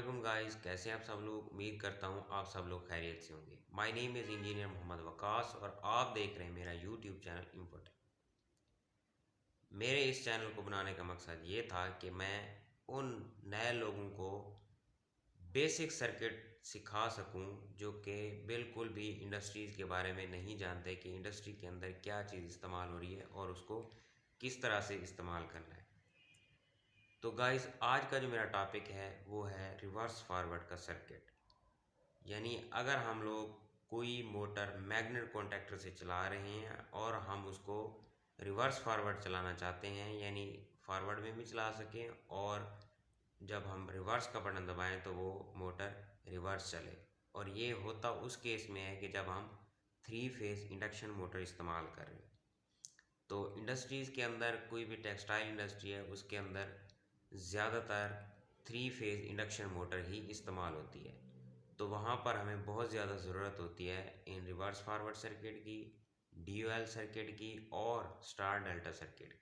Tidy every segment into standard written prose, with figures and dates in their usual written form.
वालेकुम गाइस, कैसे हैं आप सब लोग। उम्मीद करता हूं आप सब लोग खैरियत से होंगे। My name is engineer Mohammad Waqas और आप देख रहे हैं मेरा यूट्यूब चैनल इनपुट। मेरे इस चैनल को बनाने का मकसद ये था कि मैं उन नए लोगों को बेसिक सर्किट सिखा सकूं जो कि बिल्कुल भी इंडस्ट्रीज़ के बारे में नहीं जानते कि इंडस्ट्री के अंदर क्या चीज़ इस्तेमाल हो रही है और उसको किस तरह से इस्तेमाल करना है। तो गाइस, आज का जो मेरा टॉपिक है वो है रिवर्स फॉरवर्ड का सर्किट। यानी अगर हम लोग कोई मोटर मैग्नेट कॉन्टैक्टर से चला रहे हैं और हम उसको रिवर्स फॉरवर्ड चलाना चाहते हैं, यानी फॉरवर्ड में भी चला सकें और जब हम रिवर्स का बटन दबाएं तो वो मोटर रिवर्स चले। और ये होता उस केस में है कि जब हम 3 फेज़ इंडक्शन मोटर इस्तेमाल कर रहे हैं। तो इंडस्ट्रीज़ के अंदर, कोई भी टेक्सटाइल इंडस्ट्री है उसके अंदर ज़्यादातर 3 फेज़ इंडक्शन मोटर ही इस्तेमाल होती है। तो वहाँ पर हमें बहुत ज़्यादा ज़रूरत होती है इन रिवर्स फॉरवर्ड सर्किट की, ड्यूअल सर्किट की और स्टार डेल्टा सर्किट की।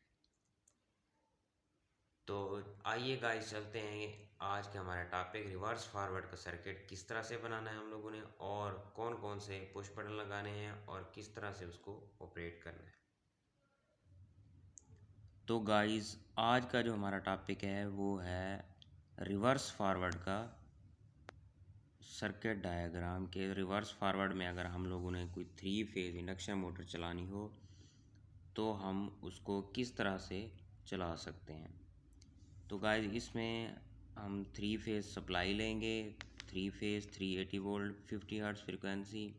तो आइए गाइस, चलते हैं आज के हमारे टॉपिक रिवर्स फॉरवर्ड का सर्किट किस तरह से बनाना है हम लोगों ने, और कौन कौन से पुश बटन लगाने हैं और किस तरह से उसको ऑपरेट करना है। तो गाइस, आज का जो हमारा टॉपिक है वो है रिवर्स फॉरवर्ड का सर्किट डायग्राम के। रिवर्स फॉरवर्ड में अगर हम लोगों ने कोई 3 फेज़ इंडक्शन मोटर चलानी हो तो हम उसको किस तरह से चला सकते हैं। तो गाइस, इसमें हम 3 फेज़ सप्लाई लेंगे। 3 फेज़ 380 वोल्ट 50 हर्ट्ज़ फ्रीक्वेंसी।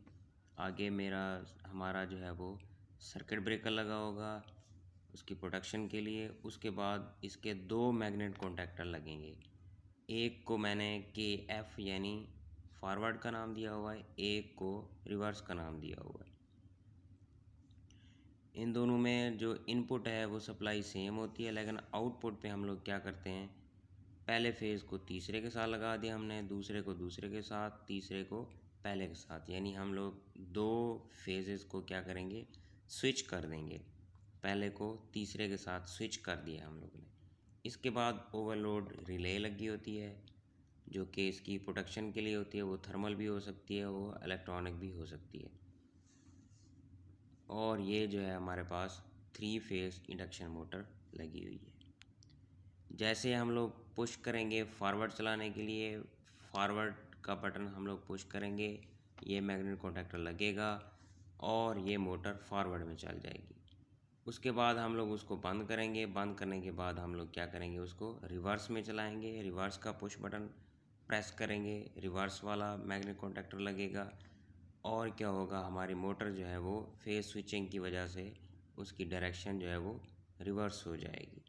आगे हमारा जो है वो सर्किट ब्रेकर लगा होगा उसकी प्रोटेक्शन के लिए। उसके बाद इसके 2 मैग्नेट कॉन्टैक्टर लगेंगे। एक को मैंने KF यानी फॉरवर्ड का नाम दिया हुआ है, एक को रिवर्स का नाम दिया हुआ है। इन दोनों में जो इनपुट है वो सप्लाई सेम होती है, लेकिन आउटपुट पे हम लोग क्या करते हैं, पहले फेज़ को तीसरे के साथ लगा दिया हमने, दूसरे को दूसरे के साथ, तीसरे को पहले के साथ। यानी हम लोग 2 फेजेस को क्या करेंगे, स्विच कर देंगे। पहले को तीसरे के साथ स्विच कर दिया हम लोग ने। इसके बाद ओवरलोड रिले लगी होती है जो कि इसकी प्रोटेक्शन के लिए होती है। वो थर्मल भी हो सकती है, वो इलेक्ट्रॉनिक भी हो सकती है। और ये जो है हमारे पास 3 फेज़ इंडक्शन मोटर लगी हुई है। जैसे हम लोग पुश करेंगे फॉरवर्ड चलाने के लिए, फॉरवर्ड का बटन हम लोग पुश करेंगे, ये मैग्नेट कॉन्टैक्टर लगेगा और ये मोटर फॉरवर्ड में चल जाएगी। उसके बाद हम लोग उसको बंद करेंगे। बंद करने के बाद हम लोग क्या करेंगे, उसको रिवर्स में चलाएंगे। रिवर्स का पुश बटन प्रेस करेंगे, रिवर्स वाला मैग्नेट कॉन्टैक्टर लगेगा और क्या होगा, हमारी मोटर जो है वो फेज़ स्विचिंग की वजह से उसकी डायरेक्शन जो है वो रिवर्स हो जाएगी।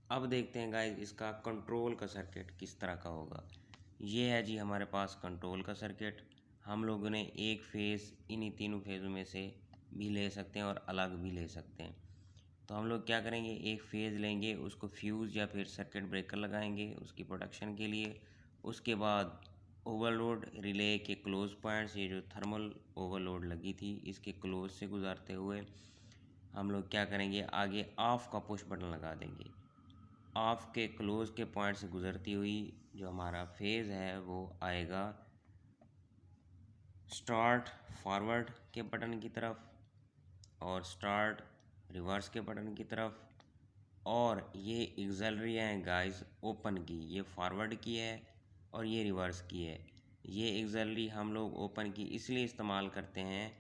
अब देखते हैं गाइस, इसका कंट्रोल का सर्किट किस तरह का होगा। ये है जी हमारे पास कंट्रोल का सर्किट। हम लोगों ने एक फेज़ इन्हीं तीनों फेज़ों में से भी ले सकते हैं और अलग भी ले सकते हैं। तो हम लोग क्या करेंगे, एक फेज़ लेंगे, उसको फ्यूज़ या फिर सर्किट ब्रेकर लगाएंगे उसकी प्रोटेक्शन के लिए। उसके बाद ओवरलोड रिले के क्लोज पॉइंट्स, ये जो थर्मल ओवरलोड लगी थी इसके क्लोज से गुजरते हुए हम लोग क्या करेंगे, आगे ऑफ का पुश बटन लगा देंगे। ऑफ के क्लोज के पॉइंट से गुजरती हुई जो हमारा फेज़ है वो आएगा स्टार्ट फॉरवर्ड के बटन की तरफ और स्टार्ट रिवर्स के बटन की तरफ। और ये एक्सेलरी हैं गाइस ओपन की, ये फॉरवर्ड की है और ये रिवर्स की है। ये एक्सेलरी हम लोग ओपन की इसलिए इस्तेमाल करते हैं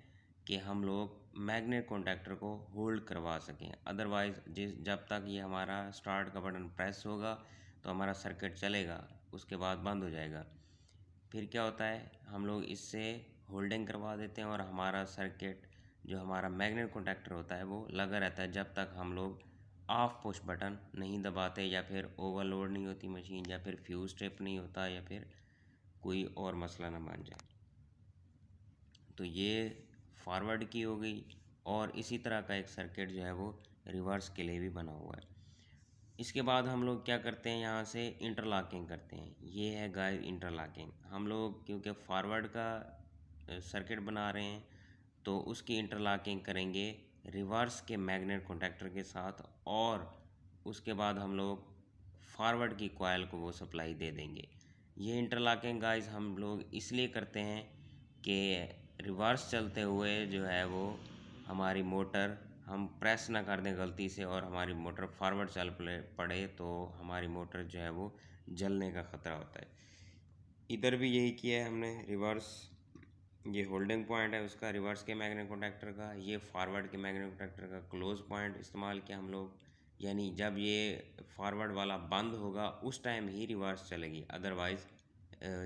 कि हम लोग मैग्नेट कॉन्टैक्टर को होल्ड करवा सकें। अदरवाइज़ जब तक ये हमारा स्टार्ट का बटन प्रेस होगा तो हमारा सर्किट चलेगा, उसके बाद बंद हो जाएगा। फिर क्या होता है, हम लोग इससे होल्डिंग करवा देते हैं और हमारा सर्किट जो हमारा मैग्नेट कॉन्टैक्टर होता है वो लगा रहता है जब तक हम लोग ऑफ पुश बटन नहीं दबाते, या फिर ओवरलोड नहीं होती मशीन, या फिर फ्यूज़ ट्रिप नहीं होता, या फिर कोई और मसला ना बन जाए। तो ये फॉरवर्ड की हो गई। और इसी तरह का एक सर्किट जो है वो रिवर्स के लिए भी बना हुआ है। इसके बाद हम लोग क्या करते हैं, यहाँ से इंटरलॉकिंग करते हैं। ये है गाइस इंटरलॉकिंग। हम लोग क्योंकि फॉरवर्ड का सर्किट बना रहे हैं तो उसकी इंटरलॉकिंग करेंगे रिवर्स के मैग्नेट कॉन्टैक्टर के साथ, और उसके बाद हम लोग फॉरवर्ड की कॉइल को वो सप्लाई दे देंगे। ये इंटरलॉकिंग गाइस हम लोग इसलिए करते हैं कि रिवर्स चलते हुए जो है वो हमारी मोटर हम प्रेस ना कर दें गलती से और हमारी मोटर फॉरवर्ड चल पड़े तो हमारी मोटर जो है वो जलने का ख़तरा होता है। इधर भी यही किया है हमने, रिवर्स ये होल्डिंग पॉइंट है उसका रिवर्स के मैग्नेट कॉन्टैक्टर का, ये फॉरवर्ड के मैग्नेट कॉन्टैक्टर का क्लोज पॉइंट इस्तेमाल किया हम लोग, यानी जब ये फॉरवर्ड वाला बंद होगा उस टाइम ही रिवर्स चलेगी, अदरवाइज़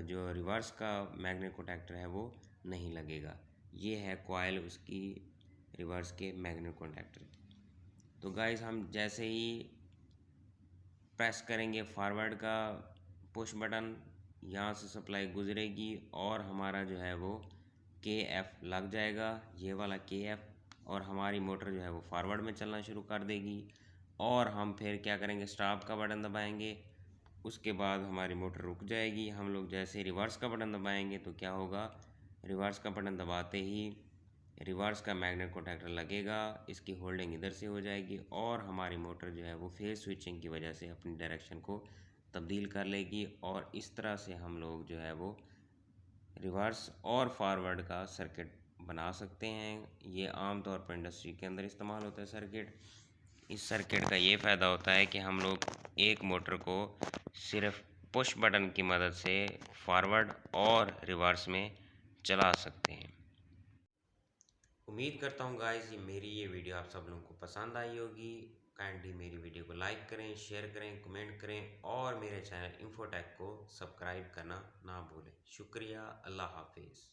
जो रिवर्स का मैग्नेट कॉन्टैक्टर है वो नहीं लगेगा। ये है कॉइल उसकी रिवर्स के मैग्नेट कॉन्टैक्टर। तो गाइस हम जैसे ही प्रेस करेंगे फॉरवर्ड का पुश बटन, यहाँ से सप्लाई गुजरेगी और हमारा जो है वो KF लग जाएगा, ये वाला KF, और हमारी मोटर जो है वो फॉरवर्ड में चलना शुरू कर देगी। और हम फिर क्या करेंगे, स्टॉप का बटन दबाएंगे, उसके बाद हमारी मोटर रुक जाएगी। हम लोग जैसे रिवर्स का बटन दबाएंगे तो क्या होगा, रिवर्स का बटन दबाते ही रिवर्स का मैग्नेट कॉन्टैक्टर लगेगा, इसकी होल्डिंग इधर से हो जाएगी और हमारी मोटर जो है वो फेज स्विचिंग की वजह से अपनी डायरेक्शन को तब्दील कर लेगी। और इस तरह से हम लोग जो है वो रिवर्स और फॉरवर्ड का सर्किट बना सकते हैं। ये आम तौर पर इंडस्ट्री के अंदर इस्तेमाल होता है सर्किट। इस सर्किट का ये फ़ायदा होता है कि हम लोग एक मोटर को सिर्फ पुश बटन की मदद से फॉरवर्ड और रिवर्स में चला सकते हैं। उम्मीद करता हूँ गाइस मेरी ये वीडियो आप सब लोगों को पसंद आई होगी। काइंडली मेरी वीडियो को लाइक करें, शेयर करें, कमेंट करें और मेरे चैनल इन्फोटेक को सब्सक्राइब करना ना भूलें। शुक्रिया, अल्लाह हाफिज़।